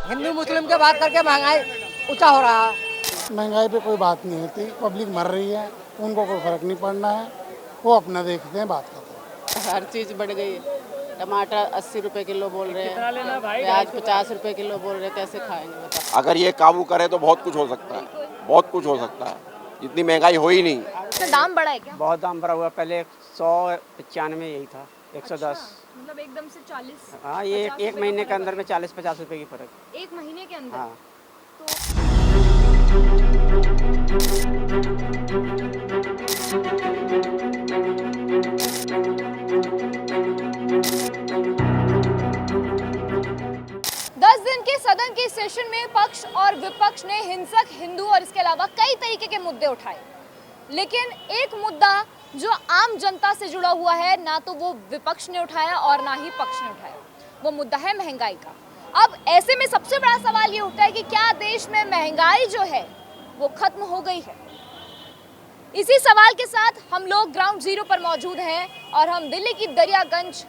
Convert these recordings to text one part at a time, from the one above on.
हिंदू मुस्लिम के बात करके महंगाई ऊंचा हो रहा है। महंगाई पे कोई बात नहीं होती, पब्लिक मर रही है, उनको कोई फर्क नहीं पड़ना है, वो अपना देखते हैं, बात करते हैं। हर चीज़ बढ़ गई है। टमाटर 80 रुपए किलो बोल रहे हैं, प्याज 50 रुपए किलो बोल रहे हैं, कैसे खाएंगे बताओ। अगर ये काबू करे तो बहुत कुछ हो सकता है, बहुत कुछ हो सकता है। इतनी महंगाई हो ही नहीं। तो दाम बढ़ा है क्या? बहुत दाम बढ़ा हुआ, पहले 195 यही था, 110। मतलब एकदम से 40? हाँ, ये 50 एक रुपए महीने का के फर्क अंदर में 40-50 रुपए की फर्क। एक महीने के अंदर? हाँ। दस दिन के सदन के सेशन में पक्ष और विपक्ष ने हिंसक, हिंदू और इसके अलावा कई तरीके के मुद्दे उठाए, लेकिन एक मुद्दा जो आम जनता से जुड़ा हुआ है ना तो वो विपक्ष ने उठाया और ना ही पक्ष ने उठाया, वो मुद्दा है महंगाई का। अब ऐसे में सबसे बड़ा सवाल ये उठता है कि क्या देश में महंगाई जो है वो खत्म हो गई है? इसी सवाल के साथ हम लोग ग्राउंड जीरो पर मौजूद हैं और हम दिल्ली की दरियागंज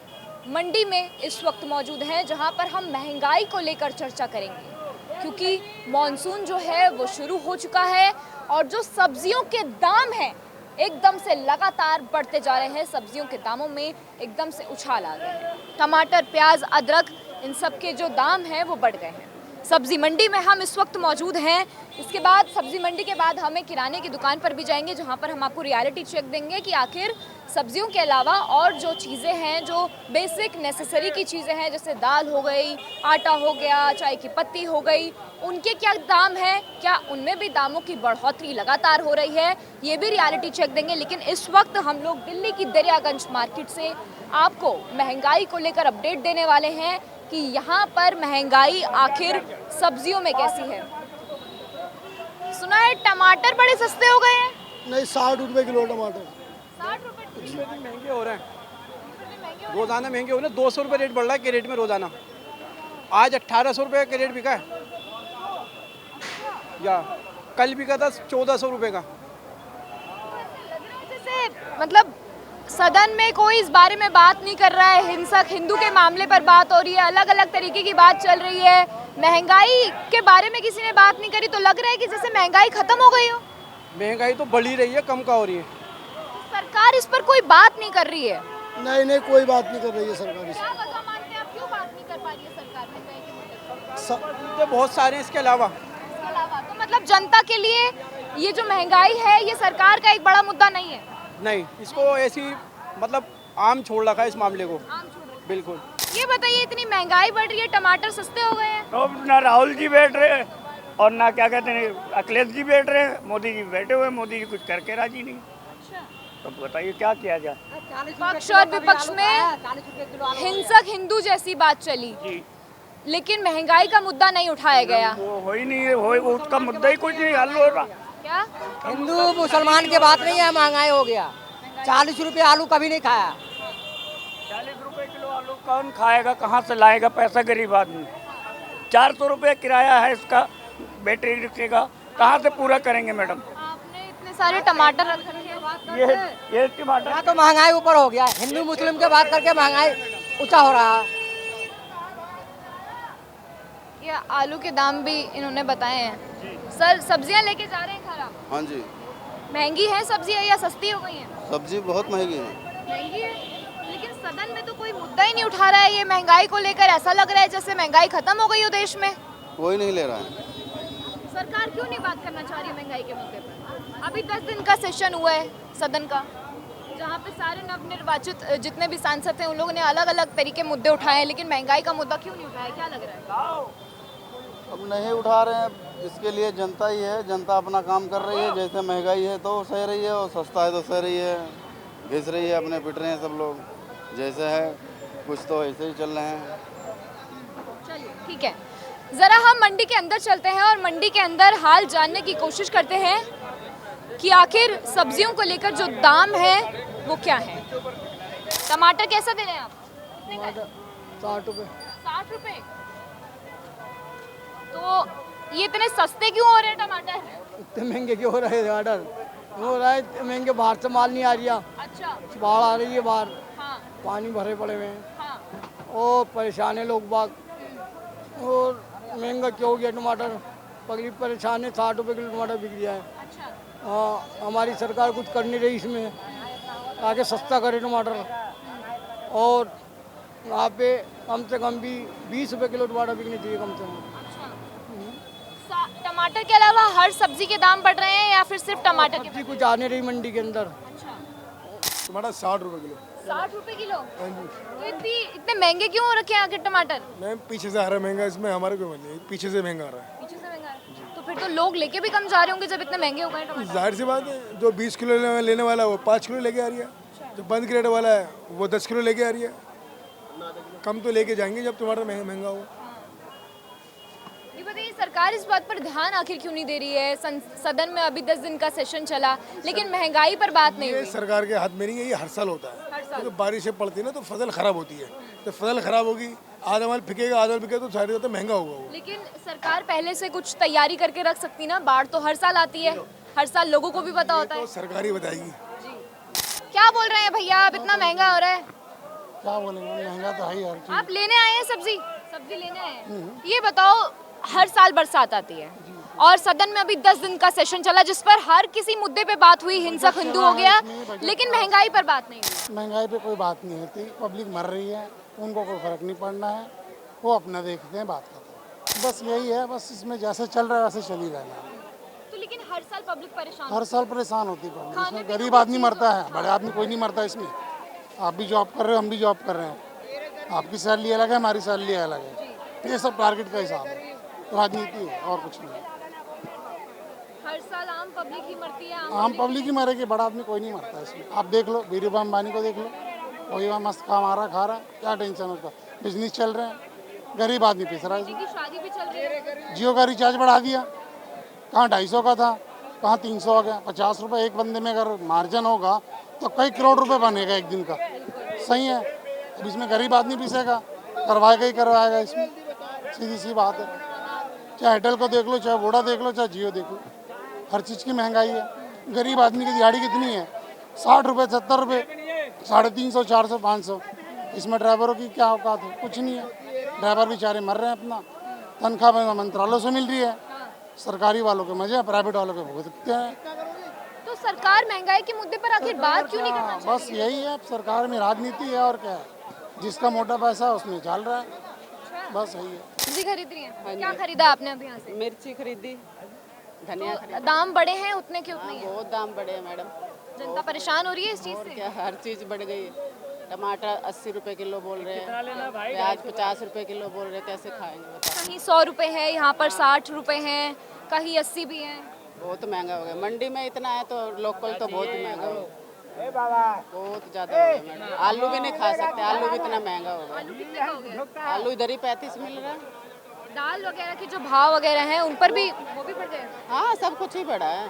मंडी में इस वक्त मौजूद हैं, जहां पर हम महंगाई को लेकर चर्चा करेंगे, क्योंकि मॉनसून जो है वो शुरू हो चुका है और जो सब्जियों के दाम हैं एकदम से लगातार बढ़ते जा रहे हैं। सब्जियों के दामों में एकदम से उछाल आ गए हैं। टमाटर, प्याज, अदरक, इन सब के जो दाम हैं वो बढ़ गए हैं। सब्जी मंडी में हम इस वक्त मौजूद हैं। इसके बाद सब्जी मंडी के बाद हमें किराने की दुकान पर भी जाएंगे, जहां पर हम आपको रियलिटी चेक देंगे कि आखिर सब्जियों के अलावा और जो चीज़ें हैं, जो बेसिक नेसेसरी की चीज़ें हैं, जैसे दाल हो गई, आटा हो गया, चाय की पत्ती हो गई, उनके क्या दाम हैं, क्या उनमें भी दामों की बढ़ोतरी लगातार हो रही है, ये भी रियलिटी चेक देंगे। लेकिन इस वक्त हम लोग दिल्ली की दरियागंज मार्केट से आपको महंगाई को लेकर अपडेट देने वाले हैं कि यहाँ पर महंगाई आखिर सब्जियों में कैसी है। सुना है टमाटर बड़े सस्ते हो गए हैं? नहीं, 60 रुपए किलो टमाटर। 60 रुपए? महंगे हो रहे हैं, रोजाना महंगे हो रहे हैं। 200 रुपये रेट बढ़ रहा है कैरेट में रोजाना। आज 1800 रुपये का रेट बिका है, या कल बिका था 1400 रुपये का। जैसे मतलब सदन में कोई इस बारे में बात नहीं कर रहा है, हिंसक हिंदू के मामले पर बात हो रही है, अलग अलग तरीके की बात चल रही है, महंगाई के बारे में किसी ने बात नहीं करी, तो लग रहा है कि जैसे महंगाई खत्म हो गई हो। महंगाई तो बढ़ ही रही है, कम का हो रही है। सरकार इस पर कोई बात नहीं कर रही है। नहीं, कोई बात नहीं कर रही है सरकार इस क्या वजह मानते हैं आप, क्यों बात नहीं कर पा रही है सरकार महंगाई के मुद्दे पर? मुद्दे बहुत सारे हैं इसके अलावा। इसके अलावा तो मतलब जनता के लिए ये जो महंगाई है ये सरकार का एक बड़ा मुद्दा नहीं है। नहीं, इसको ऐसी मतलब आम छोड़ रखा है इस मामले को। बिल्कुल। ये बताइए, इतनी महंगाई बढ़ रही है, टमाटर सस्ते हो गए हैं, अब ना राहुल जी बैठ रहे और ना क्या कहते हैं अखिलेश जी बैठ रहे हैं, मोदी जी बैठे हुए, मोदी जी कुछ करके राजी नहीं। तो बताइए क्या किया जाए। पक्ष और विपक्ष में हिंसक हिंदू जैसी बात चली जी, लेकिन महंगाई का मुद्दा नहीं उठाया गया। वो हो ही नहीं है, हो उसका मुद्दा ही कुछ नहीं हल हो रहा। क्या हिंदू मुसलमान की बात नहीं है, महंगाई हो गया। 40 रुपये आलू कभी नहीं खाया। 40 रुपए किलो आलू कौन खाएगा, कहाँ से लाएगा पैसा गरीब आदमी। 400 रुपये किराया है इसका बैटरी रिक्शे का, कहाँ से पूरा करेंगे मैडम। आपने इतने सारे टमाटर रख रखे हैं। ये टमाटर यहाँ तो महंगाई ऊपर हो गया। हिंदू मुस्लिम के बात करके महंगाई ऊंचा हो रहा है। ये आलू के दाम भी इन्होंने बताए हैं। सर, सब्जियां लेके जा रहे हैं घर आप? हाँ जी, महंगी है सब्जियां या सस्ती हो गई हैं? सब्जी बहुत महंगी है। महंगी है, लेकिन सदन में तो कोई मुद्दा ही नहीं उठा रहा है ये महंगाई को लेकर। ऐसा लग रहा है जैसे महंगाई खत्म हो गई हो देश में। कोई नहीं ले रहा है। सरकार क्यों नहीं बात करना चाह रही है महंगाई के मुद्दे पर? अभी 10 दिन का सेशन हुआ है सदन का, जहाँ पे सारे नवनिर्वाचित जितने भी सांसद थे उन लोगों ने अलग अलग तरीके मुद्दे उठाए हैं, लेकिन महंगाई का मुद्दा क्यों नहीं उठाया, क्या लग रहा है? अब नहीं उठा रहे हैं, इसके लिए जनता ही है। जनता अपना काम कर रही है। जैसे महंगाई है तो सह रही है, और सस्ता है तो सह रही है, घिस रही है, अपने पिट रहे हैं सब लोग। जैसे है कुछ तो ऐसे ही चल रहे हैं। चलिए ठीक है, ज़रा हम मंडी के अंदर चलते हैं और मंडी के अंदर हाल जानने की कोशिश करते हैं कि आखिर सब्जियों को लेकर जो दाम है वो क्या है। टमाटर कैसा दे रहे हैं आप? 60 रुपए। 60 रुपए? तो ये इतने सस्ते क्यों हो रहे हैं टमाटर? इतने महंगे क्यों हो रहे हैं टमाटर? हो रहा है इतने महंगे, बाहर से माल नहीं आ रही। अच्छा। बाढ़ आ रही है बाहर, हाँ पानी भरे पड़े हुए हैं हाँ। और परेशान है लोग बाग। और महंगा क्यों हो गया टमाटर, पब्लिक परेशान है। 60 रुपये किलो टमाटर बिक गया है। अच्छा, हाँ, हमारी सरकार कुछ कर नहीं रही इसमें, आगे सस्ता करे टमाटर। और यहाँ पे कम से कम भी 20 रुपये किलो टमाटर बिकने चाहिए कम से कम। टमाटर के अलावा हर सब्जी के दाम बढ़ रहे हैं या फिर सिर्फ टमाटर के? सब्जी कुछ आने रही मंडी के अंदर। टमाटर 60 रुपये किलो। 60 रुपए किलो? हाँ जी। तो इतने महंगे क्यों हो रखे हैं आखिर टमाटर? मैम पीछे से आ रहा है महंगा, इसमें हमारे को नहीं, पीछे से महंगा आ रहा है। पीछे से महंगा है। तो फिर तो लोग लेके भी कम जा रहे होंगे जब इतने महंगे हो गए टमाटर। जाहिर सी बात है, जो 20 किलो लेने वाला है वो 5 किलो लेके आ रही है, जो बंद क्रेट वाला है वो 10 किलो लेके आ रही है। कम तो लेके जाएंगे जब टमाटर महंगा हो। ये बताइए, सरकार इस बात पर ध्यान आखिर क्यों नहीं दे रही है? सदन में अभी 10 दिन का सेशन चला, लेकिन महंगाई पर बात नहीं ये हुई। सरकार के हाथ में नहीं है, ये हर साल होता है। तो बारिशें पड़ती है ना तो फसल खराब होती है, तो फसल खराब होगी, आधा माल फिकेगा, आधा माल फिकेगा तो सारी महंगा होगा वो। लेकिन सरकार पहले से कुछ तैयारी करके रख सकती ना। बाढ़ तो हर साल आती है, हर साल लोगों को भी पता होता है। तो सरकार ही बताएगी। क्या बोल रहे हैं भैया, अब इतना महंगा हो रहा है? क्या बोलेंगे, महंगा तो है ही हर चीज़। आप लेने आए हैं सब्जी लेने आए हैं। ये बताओ, हर साल बरसात आती है और सदन में अभी 10 दिन का सेशन चला जिस पर हर किसी मुद्दे पे बात हुई, हिंसक हिंदू हो गया, लेकिन महंगाई पर बात नहीं हुई। महंगाई पे कोई बात नहीं होती, पब्लिक मर रही है, उनको कोई फर्क नहीं पड़ना है, वो अपना देखते हैं, बात करते हैं। बस यही है, बस इसमें जैसे चल रहा है वैसे चल ही रहना है। तो लेकिन हर साल पब्लिक परेशान, हर साल परेशान होती है पब्लिक, इसमें गरीब आदमी मरता है, बड़े आदमी कोई नहीं मरता इसमें। आप भी जॉब कर रहे हो, हम भी जॉब कर रहे हैं, आपकी सैलरी अलग है, हमारी सैलरी अलग है। ये सब टारगेट का हिसाब है, राजनीति है और कुछ नहीं। हर साल आम पब्लिक ही मरती है। आम पब्लिक ही मरेगी, बड़ा आदमी कोई नहीं मरता इसमें। आप देख लो धीरूभाई अंबानी को देख लो, वही वहाँ मस्त खा रहा है, क्या टेंशन है उसका, बिजनेस चल रहे हैं, गरीब आदमी पिस रहा है इसमें। शादी भी चल रही है, जियो का रिचार्ज बढ़ा दिया, कहाँ 250 का था, कहाँ 300 हो गया। 50 रुपये एक बंदे में अगर मार्जिन होगा तो कई करोड़ रुपए बनेगा एक दिन का। सही है, अब इसमें गरीब आदमी पिसेगा, करवाएगा ही करवाएगा इसमें, सीधी सी बात है। चाहे एयरटेल को देख लो, चाहे वोडा देख लो, चाहे जियो देख लो, हर चीज़ की महंगाई है। गरीब आदमी की दिहाड़ी कितनी है? 60 रुपये, 70 रुपये, 350, 400, 500। इसमें ड्राइवरों की क्या औकात है? कुछ नहीं है। ड्राइवर बेचारे मर रहे हैं, अपना तनख्वाह मंत्रालयों से मिल रही है, सरकारी वालों के मजे, प्राइवेट वालों के भुगतते हैं। तो सरकार महंगाई के मुद्दे पर आखिर बात क्यों नहीं करना चाहती? बस यही है, अब सरकार में राजनीति है और क्या है, जिसका मोटा पैसा है उसमें चल रहा है, बस यही है। सब्जी खरीद रही हैं? क्या खरीदा आपने अभी यहाँ से? मिर्ची खरीदी, धनिया खरीदी। दाम बढ़े हैं उतने के उतने ही हैं। बहुत दाम बढ़े हैं मैडम, जनता परेशान हो रही है इस चीज और से। क्या, हर चीज़ बढ़ गई है। टमाटर 80 रुपए किलो बोल रहे हैं, प्याज 50 रुपए किलो बोल रहे हैं, कैसे खाएंगे बताओ। कहीं 100 रुपए है, यहाँ पर 60 रुपए हैं, कहीं 80 भी हैं। बहुत महंगा हो गया, मंडी में इतना है तो लोकल तो बहुत ही महंगा हो गया, बहुत ज़्यादा हो गया मैडम। आलू भी नहीं खा सकते, आलू भी इतना महंगा हो आलू कितने का हो गया? गया। आलू इधर ही 35 मिल रहा है। दाल वगैरह के जो भाव वगैरह हैं उन पर भी वो भी बढ़ गए। हाँ, सब कुछ ही बढ़ा है,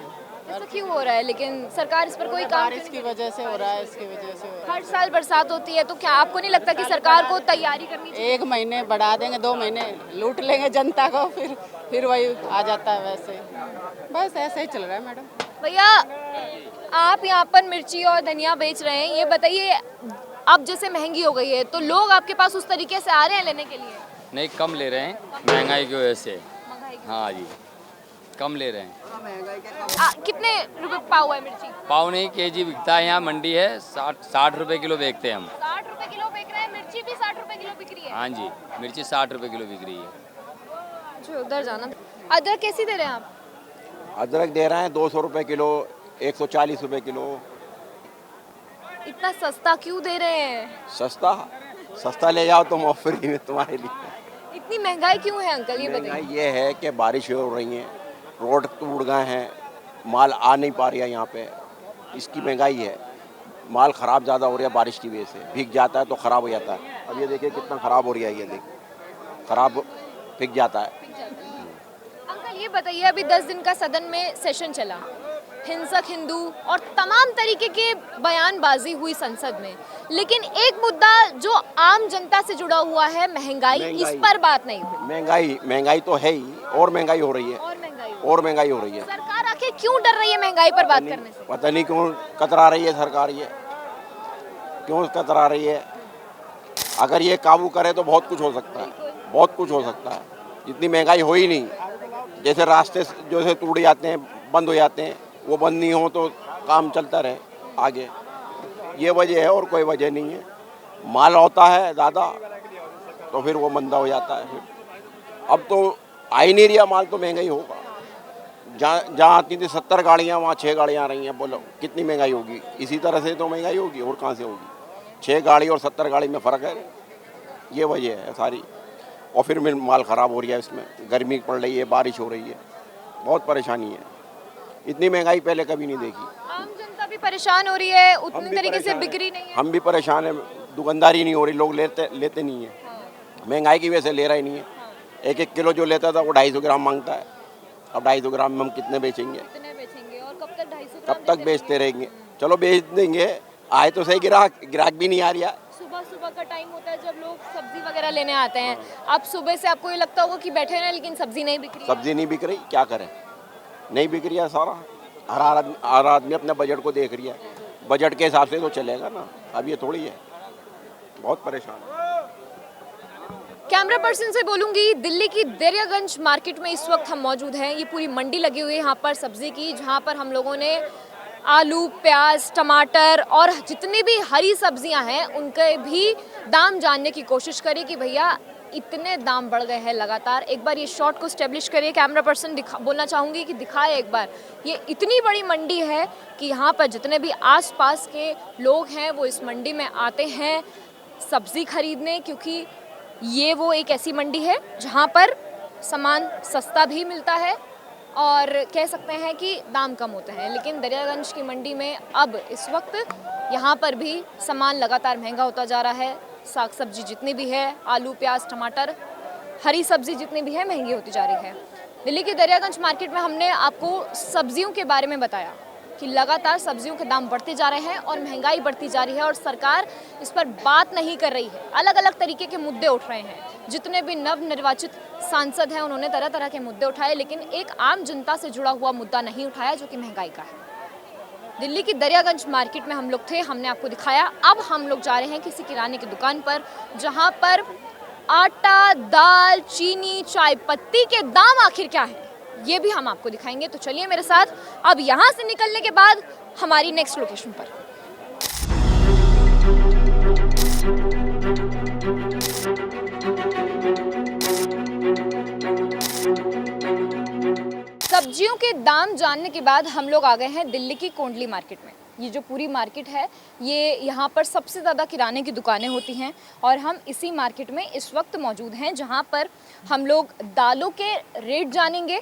ऐसा क्यों हो रहा है? लेकिन सरकार इस पर कोई काम बारिश की वजह से हो रहा है, इसकी वजह से हो रहा हर साल बरसात होती है तो क्या आपको नहीं लगता कि सरकार को तैयारी करनी चाहिए? है। 1 महीने बढ़ा देंगे, 2 महीने लूट लेंगे जनता को, फिर वही आ जाता है वैसे। बस ऐसे ही चल रहा है मैडम। भैया, आप यहाँ पर मिर्ची और धनिया बेच रहे हैं, ये बताइए अब जैसे महंगी हो गई है तो लोग आपके पास उस तरीके से आ रहे हैं लेने के लिए? नहीं, कम ले रहे हैं महंगाई की वजह से। हाँ जी, कम ले रहे हैं। कितने रुपए पाव है मिर्ची? पाव नहीं, केजी बिकता है, यहाँ मंडी है 60 रुपए किलो बेचते हैं हम। 60 रुपए किलो बिक रहे हैं, मिर्ची भी 60 रुपए किलो बिक रही है। हाँ जी, मिर्ची 60 रुपए किलो बिक रही है। जो उधर जाना। अदरक कैसी दे रहे हैं आप? अदरक दे रहे हैं 200 रुपये किलो, 140 रुपये किलो। इतना सस्ता क्यों दे रहे हैं? सस्ता ले जाओ तुम, ऑफर में तुम्हारे लिए। इतनी महंगाई क्यों है अंकल, ये बताइए। महंगाई ये है कि बारिश हो रही है, रोड टूट गए हैं, माल आ नहीं पा रहा है यहाँ पे, इसकी महंगाई है। माल ख़राब ज़्यादा हो रहा है बारिश की वजह से, भीग जाता है तो ख़राब हो जाता है। अब ये देखिए कितना ख़राब हो रहा है, ये देखिए ख़राब भीग जाता है। अंकल ये बताइए, अभी 10 दिन का सदन में सेशन चला, हिंसक हिंदू और तमाम तरीके के बयानबाजी हुई संसद में, लेकिन एक मुद्दा जो आम जनता से जुड़ा हुआ है, महंगाई, इस पर बात नहीं हुई। महंगाई तो है ही, और महंगाई हो रही है, और महंगाई हो रही है। सरकार आखिर क्यों डर रही है महंगाई पर बात करने से? पता नहीं क्यों कतरा रही है सरकार, ये क्यों कतरा रही है। अगर ये काबू करे तो बहुत कुछ हो सकता है, बहुत कुछ हो सकता है। जितनी महंगाई हो ही नहीं। जैसे रास्ते जैसे टूट जाते हैं, बंद हो जाते हैं, वो बंद नहीं हो तो काम चलता रहे आगे, ये वजह है और कोई वजह नहीं है। माल होता है ज़्यादा तो फिर वो मंदा हो जाता है। फिर अब तो आ ही नहीं रहा माल, तो महंगाई होगा। जहाँ आती थी 70 गाड़ियाँ, वहाँ 6 गाड़ियाँ आ रही हैं। बोलो कितनी महंगाई होगी? इसी तरह से तो महंगाई होगी, और कहाँ से होगी? 6 गाड़ी और 70 गाड़ी में फ़र्क है, ये वजह है सारी। और फिर माल ख़राब हो रही है, इसमें गर्मी पड़ रही है, बारिश हो रही है, बहुत परेशानी है। इतनी महंगाई पहले कभी नहीं देखी। आम जनता भी परेशान हो रही है, उतनी तरीके से बिक्री नहीं है। हम भी परेशान हैं, दुकानदारी नहीं हो रही, लोग लेते नहीं है। महंगाई की वजह से ले रहा ही नहीं है। 1-1 किलो जो लेता था वो 250 ग्राम मांगता है। अब 250 ग्राम में हम कितने बेचेंगे? और कब तक 250 कब तक बेचते रहेंगे? चलो बेच देंगे, आए तो सही ग्राहक भी नहीं आ रहा। सुबह का टाइम होता है जब लोग सब्जी वगैरह लेने आते हैं। अब सुबह से आपको ये लगता होगा कि बैठे हैं लेकिन सब्जी नहीं बिक रही। सब्जी नहीं बिक रही, क्या करें? नहीं बिक रही है सारा। हर आदमी अपने बजट को देख रही है, बजट के हिसाब से तो चलेगा ना। अब ये थोड़ी है, बहुत परेशान है। कैमरा पर्सन से बोलूंगी, दिल्ली की दरियागंज मार्केट में इस वक्त हम मौजूद हैं। ये पूरी मंडी लगी हुई है यहाँ पर सब्जी की, जहाँ पर हम लोगों ने आलू, प्याज, टमाटर और जितनी भी हरी सब्जियां हैं उनके भी दाम जानने की कोशिश करी कि भैया इतने दाम बढ़ गए हैं लगातार। एक बार ये शॉट को स्टेब्लिश करिए कैमरा पर्सन, बोलना चाहूँगी कि दिखाए एक बार। ये इतनी बड़ी मंडी है कि यहाँ पर जितने भी आसपास के लोग हैं वो इस मंडी में आते हैं सब्ज़ी खरीदने, क्योंकि ये वो एक ऐसी मंडी है जहाँ पर सामान सस्ता भी मिलता है और कह सकते हैं कि दाम कम होते हैं। लेकिन दरियागंज की मंडी में अब इस वक्त यहाँ पर भी सामान लगातार महंगा होता जा रहा है। साग सब्जी जितनी भी है, आलू, प्याज, टमाटर, हरी सब्जी जितनी भी है, महंगी होती जा रही है। दिल्ली की दरियागंज मार्केट में हमने आपको सब्जियों के बारे में बताया कि लगातार सब्जियों के दाम बढ़ते जा रहे हैं और महंगाई बढ़ती जा रही है और सरकार इस पर बात नहीं कर रही है। अलग अलग तरीके के मुद्दे उठ रहे हैं। जितने भी नवनिर्वाचित सांसद हैं उन्होंने तरह तरह के मुद्दे उठाए, लेकिन एक आम जनता से जुड़ा हुआ मुद्दा नहीं उठाया, जो कि महंगाई का है। दिल्ली की दरियागंज मार्केट में हम लोग थे, हमने आपको दिखाया। अब हम लोग जा रहे हैं किसी किराने की दुकान पर, जहाँ पर आटा, दाल, चीनी, चाय पत्ती के दाम आखिर क्या है ये भी हम आपको दिखाएंगे। तो चलिए मेरे साथ अब यहाँ से निकलने के बाद हमारी नेक्स्ट लोकेशन पर। सब्जियों के दाम जानने के बाद हम लोग आ गए हैं दिल्ली की कोंडली मार्केट में। ये जो पूरी मार्केट है, ये यहाँ पर सबसे ज़्यादा किराने की दुकानें होती हैं और हम इसी मार्केट में इस वक्त मौजूद हैं, जहाँ पर हम लोग दालों के रेट जानेंगे,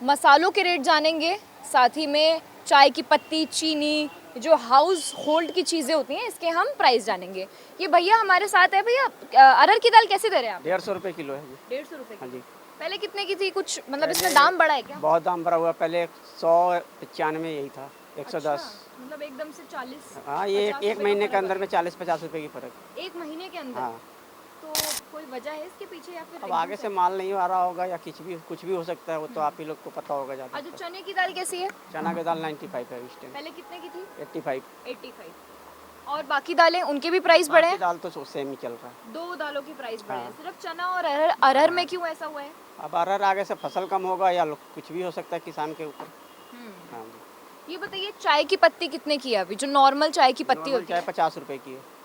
मसालों के रेट जानेंगे, साथ ही में चाय की पत्ती, चीनी, जो हाउस होल्ड की चीज़ें होती हैं, इसके हम प्राइस जानेंगे। ये भैया हमारे साथ है। भैया अरहर की दाल कैसे दे रहे हैं आप? 150 रुपये किलो है। 150 रुपये? हाँ जी। पहले कितने की थी? कुछ मतलब इसमें दाम बढ़ा है क्या? बहुत दाम बढ़ा हुआ। पहले 195 यही था, 110। अच्छा, मतलब एकदम से 40। हाँ, ये एक महीने के अंदर में 40-50 रुपये की फ़र्क। एक महीने के अंदर? हाँ। तो कोई वजह है इसके पीछे या फिर अब आगे से माल नहीं आ रहा होगा या कुछ भी हो सकता है, वो तो आप ही लोग को पता होगा ज़्यादा। अच्छा, चने की दाल कैसी है? चना की दाल 95 है इस टाइम। पहले कितने की थी? 85। और बाकी दालें, उनके भी प्राइस बढ़े हैं? दाल तो सेम ही चल रहा है। दो दालों की प्राइस बढ़े हैं। हाँ। सिर्फ चना और अरहर में क्यों ऐसा हुआ है? अब अरहर आगे से फसल कम होगा या कुछ भी हो सकता है किसान के ऊपर। हाँ जी। ये बताइए, चाय की पत्ती कितने की है अभी, जो नॉर्मल चाय की पत्ती होती है? चाय 50 रुपये की है।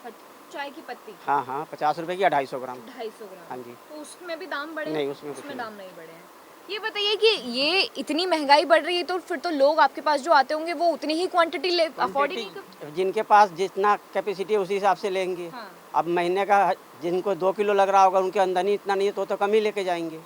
चाय की पत्ती? हाँ, 50 रुपये की या 250 ग्राम। 250 ग्राम? हाँ जी। तो उसमें भी दाम बढ़े? नहीं, उसमें दाम नहीं बढ़े हैं। ये बताइए कि ये इतनी महंगाई बढ़ रही है तो फिर तो लोग आपके पास जो आते होंगे वो उतनी ही क्वांटिटी अफोर्ड ही नहीं कर। जिनके पास जितना कैपेसिटी है उसी हिसाब से लेंगे। हाँ। अब महीने का जिनको 2 किलो लग रहा होगा, उनके आमदनी इतना नहीं है तो कम ही लेके जाएंगे।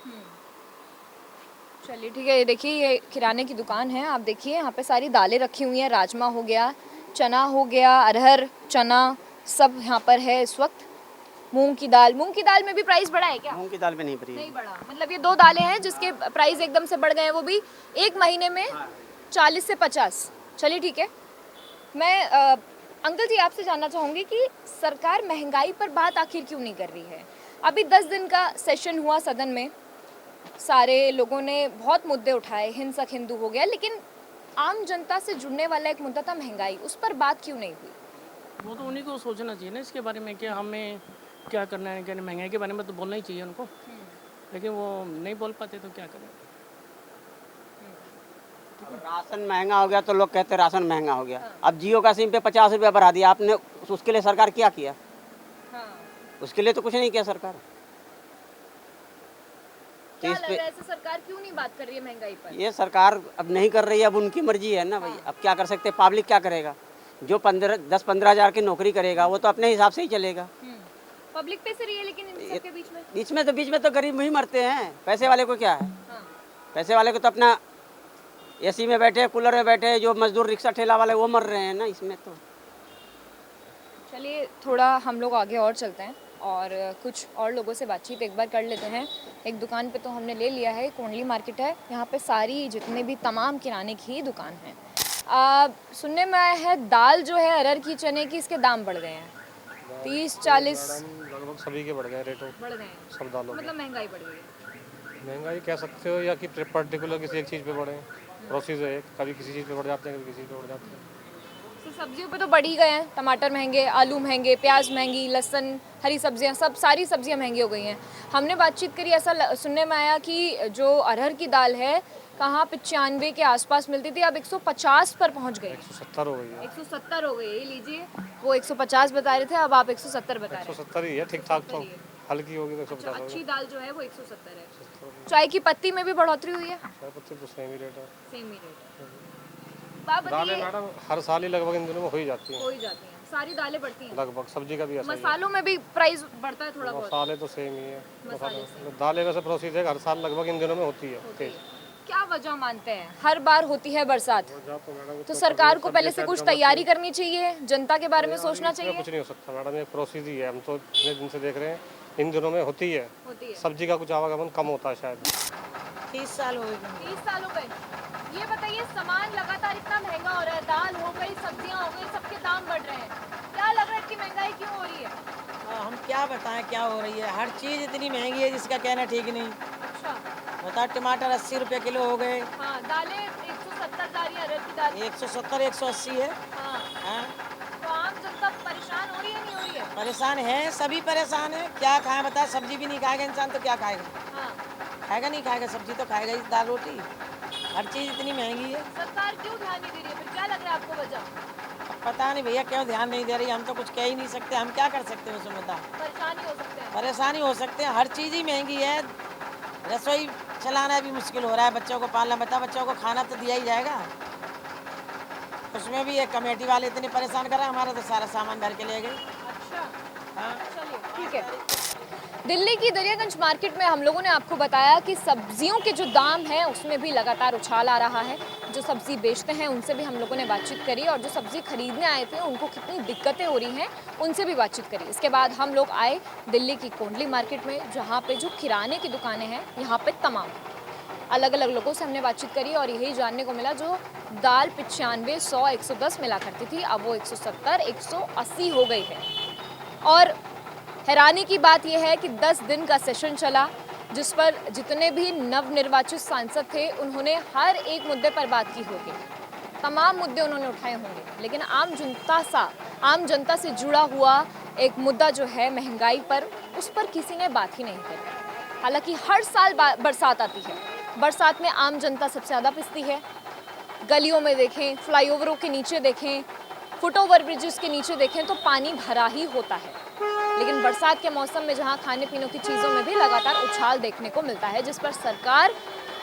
चलिए ठीक है। ये देखिए, ये किराने की दुकान है। आप देखिए यहाँ पे सारी दालें रखी हुई हैं। राजमा हो गया, चना हो गया, अरहर, चना सब यहाँ पर है इस वक्त। मूंग की दाल में भी प्राइस बढ़ा है क्या? मूंग की दाल में नहीं बढ़ा। मतलब ये दो दालें हैं जिसके प्राइस एकदम से बढ़ गए हैं, वो भी एक महीने में 40 से 50। चलिए ठीक है। मैं अंकल जी आपसे जानना चाहूँगी कि सरकार महंगाई पर बात आखिर क्यों नहीं कर रही है? अभी 10 दिन का सेशन हुआ सदन में, सारे लोगों ने बहुत मुद्दे उठाए, हिंसक हिंदू हो गया, लेकिन आम जनता से जुड़ने वाला एक मुद्दा था महंगाई, उस पर बात क्यों नहीं हुई? वो तो उन्हीं को सोचना चाहिए ना इसके बारे में कि हमें क्या करना है। क्या महंगाई के बारे में तो बोलना ही चाहिए उनको। लेकिन वो नहीं बोल पाते तो क्या करें। राशन महंगा हो गया तो लोग कहते हैं राशन महंगा हो गया। अब जियो का सिम पे 50 रुपया बढ़ा दिया आपने, उसके लिए सरकार क्या किया? उसके लिए तो कुछ नहीं किया सरकार। क्या लग रहा है ऐसे सरकार क्यों नहीं बात कर रही है महंगाई पर? ये सरकार अब नहीं कर रही है, अब उनकी मर्जी है ना भाई। अब क्या कर सकते हैं, पब्लिक क्या करेगा? जो 10-15 हज़ार की नौकरी करेगा वो तो अपने हिसाब से ही चलेगा। पब्लिक पे से रही है, लेकिन इन सबके बीच में तो गरीब ही मरते हैं। पैसे वाले को क्या है? पैसे वाले को तो अपना एसी में बैठे, कूलर में बैठे, जो मजदूर रिक्शा ठेला वाले वो मर रहे हैं ना इसमें तो। चलिए थोड़ा हम लोग आगे और चलते हैं और कुछ और लोगों से बातचीत एक बार कर लेते हैं। एक दुकान पे तो हमने ले लिया है, कोंडली मार्केट है, यहाँ पे सारी जितने भी तमाम किराने की ही दुकान है। सुनने में आया है दाल जो है अरहर की, चने की, इसके दाम बढ़ गए हैं 30-40 लगभग सभी के बढ़ गए रेट, बढ़ गए हैं। सब दालों मतलब महंगाई बढ़ गई है। महंगाई कह सकते हो या कि पर्टिकुलर किसी एक चीज़ पे बढ़े, प्रोसेस है, कभी किसी चीज़ पे बढ़ जाते हैं, कभी किसी पे बढ़ जाते हैं। तो सब्जियों पे तो बढ़ ही गए हैं, टमाटर महंगे, आलू महंगे, प्याज महंगी, लहसुन, हरी सब्जियां, सब सारी सब्जियां महंगी हो गई हैं। हमने बातचीत करी, ऐसा सुनने में आया कि जो अरहर की दाल है कहाँ 95 के आसपास मिलती थी, अब 150 पर पहुंच गई, 170 हो गई है। 170 हो गई। ये लीजिए, वो 150 बता रहे थे, अब आप 170 बता रहे हैं। 170 ही है, ठीक ठाक तो हल्की होगी तो 150। अच्छी दाल जो है वो 170 है। चाय की पत्ती में भी बढ़ोतरी हुई है? चाय पत्ती तो सेम ही रेट है। सेम ही रेट। दालें मैडम हर साल ही लगभग इन दिनों में हो ही जाती हैं। सारी दालें बढ़ती हैं लगभग, सब्जी का भी ऐसा ही है। मसालों में भी प्राइस बढ़ता है थोड़ा बहुत? मसाले तो सेम ही है। दालें वैसे प्रोसीजर है, हर साल लगभग इन दिनों में होती है। क्या वजह मानते हैं? हर बार होती है बरसात, तो सरकार को पहले से कुछ तैयारी करनी चाहिए, जनता के बारे में सोचना चाहिए। कुछ नहीं हो सकता मैडम, ये प्रोसीजर ही है। हम तो इतने दिन से देख रहे हैं, इन दिनों में होती है। सब्जी का कुछ आवागमन कम होता है शायद। 30 साल हो गए। 30 साल हो गए। ये बताइए, सामान लगातार इतना महंगा हो रहा है, दाल हो गई, सब्जियां हो गई, सबके दाम बढ़ रहे हैं, क्या लग रहा है कि महंगाई क्यों हो रही है? हम क्या बताएं क्या हो रही है, हर चीज़ इतनी महंगी है जिसका कहना ठीक नहीं। अच्छा, बता, टमाटर 80 रुपये किलो हो गए। हाँ, दालें 170 जा रही है, अरहर की दाल 170 180 है। हाँ। तो आम जनता परेशान हो रही है, नहीं हो रही है? परेशान है, सभी परेशान है। क्या खाएं बता, सब्जी भी नहीं खाएगा इंसान तो क्या खाएगा? खाएगा नहीं खाएगा, सब्जी तो खाएगा ही, दाल रोटी। हर चीज़ इतनी महंगी है। सरकार क्यों ध्यान नहीं दे रही है? फिर क्या लग रहा है आपको वजह? पता नहीं भैया क्यों ध्यान नहीं दे रही, हम तो कुछ कह ही नहीं सकते। हम क्या कर सकते हैं उसमें बता? परेशानी हो सकते हैं। परेशानी हो सकते हैं, हर चीज़ ही महंगी है। रसोई चलाना भी मुश्किल हो रहा है, बच्चों को पालना, बता बच्चों को खाना तो दिया ही जाएगा, उसमें भी एक कमेटी वाले इतने परेशान कर रहे हैं, हमारा तो सारा सामान भर के ले गए। अच्छा, हाँ, चलिए ठीक है। दिल्ली की दरियागंज मार्केट में हम लोगों ने आपको बताया कि सब्जियों के जो दाम हैं उसमें भी लगातार उछाल आ रहा है। जो सब्जी बेचते हैं उनसे भी हम लोगों ने बातचीत करी और जो सब्जी खरीदने आए थे उनको कितनी दिक्कतें हो रही हैं उनसे भी बातचीत करी। इसके बाद हम लोग आए दिल्ली की कोंडली मार्केट में, जहाँ पे जो किराने की दुकानें हैं यहाँ पे तमाम अलग अलग लोगों से हमने बातचीत करी और यही जानने को मिला, जो दाल 95, 100, 110 मिला करती थी, अब वो 170, 180 हो गई है। और हैरानी की बात यह है कि 10 दिन का सेशन चला, जिस पर जितने भी नवनिर्वाचित सांसद थे उन्होंने हर एक मुद्दे पर बात की होगी, तमाम मुद्दे उन्होंने उठाए होंगे, लेकिन आम जनता से जुड़ा हुआ एक मुद्दा जो है महंगाई पर, उस पर किसी ने बात ही नहीं की। हालांकि हर साल बरसात आती है, बरसात में आम जनता सबसे ज़्यादा पिसती है। गलियों में देखें, फ्लाईओवरों के नीचे देखें, फुटओवर ब्रिजेस के नीचे देखें तो पानी भरा ही होता है। लेकिन बरसात के मौसम में जहां खाने पीने की चीज़ों में भी लगातार उछाल देखने को मिलता है, जिस पर सरकार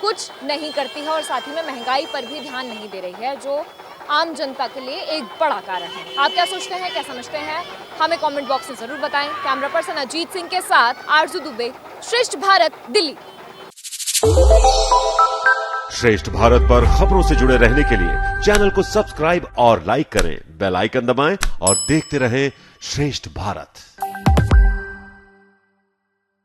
कुछ नहीं करती है और साथ ही में महंगाई पर भी ध्यान नहीं दे रही है, जो आम जनता के लिए एक बड़ा कारण है। आप क्या सोचते हैं, क्या समझते हैं, हमें कमेंट बॉक्स में ज़रूर बताएं। कैमरा पर्सन अजीत सिंह के साथ आरजू दुबे, श्रेष्ठ भारत, दिल्ली। श्रेष्ठ भारत पर खबरों से जुड़े रहने के लिए चैनल को सब्सक्राइब और लाइक करें, बेल आइकन दबाएं और देखते रहें श्रेष्ठ भारत।